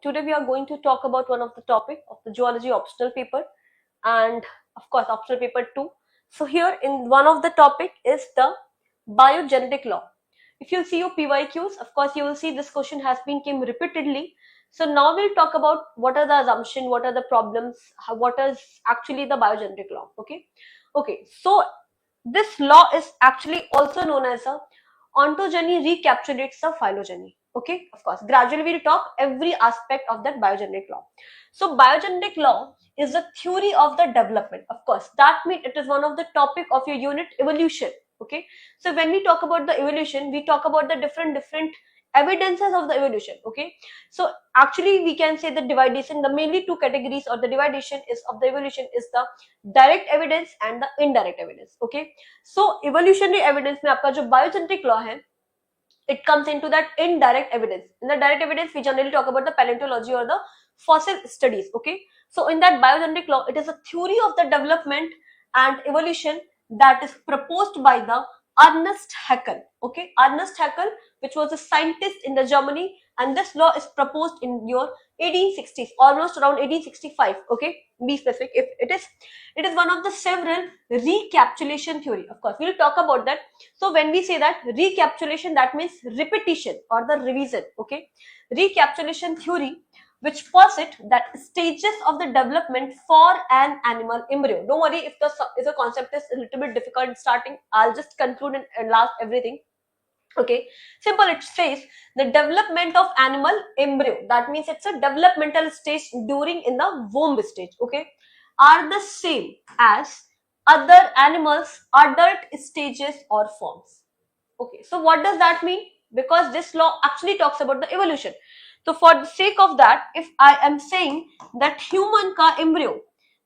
Today we are going to talk about one of the topic of the zoology optional paper, and of course optional paper 2. So here in one of the topic is the biogenetic law. If you see your PYQs, of course you will see this question has been came repeatedly. So now we'll talk about what are the assumption, what are the problems, what is actually the biogenetic law. Okay. So this law is actually also known as a ontogeny recapitulates the phylogeny. Okay, of course, gradually we'll talk every aspect of that biogenetic law. So biogenetic law is the theory of the development. Of course, that means it is one of the topic of your unit evolution. Okay, so when we talk about the evolution, we talk about the different evidences of the evolution. Okay, so actually we can say the dividation, the mainly two categories or the dividation is of the evolution is the direct evidence and the indirect evidence. Okay, so evolutionary evidence में आपका जो biogenetic law है, it comes into that indirect evidence. In the direct evidence, we generally talk about the paleontology or the fossil studies. Okay, so in that biogenetic law, it is a theory of the development and evolution that is proposed by the Ernest Haeckel. Okay, Ernest Haeckel, which was a scientist in the Germany, and this law is proposed in your 1860s, almost around 1865. Okay, be specific. If it is one of the several recapitulation theory. Of course, we'll talk about that. So when we say that recapitulation, that means repetition or the revision. Okay, recapitulation theory which posit that stages of the development for an animal embryo. Don't worry if the concept is a little bit difficult in starting. I'll just conclude and last everything. Okay, simple. It says the development of animal embryo. That means it's a developmental stage during in the womb stage. Okay, are the same as other animals' adult stages or forms. Okay, so what does that mean? Because this law actually talks about the evolution. So for the sake of that, if I am saying that human ka embryo,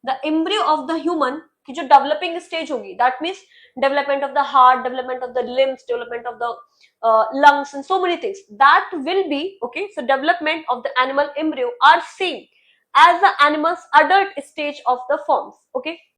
the embryo of the human की जो developing stage होगी, that means development of the heart, development of the limbs, development of the lungs, and so many things. That will be okay. So development of the animal embryo are same as the animal's adult stage of the forms. Okay.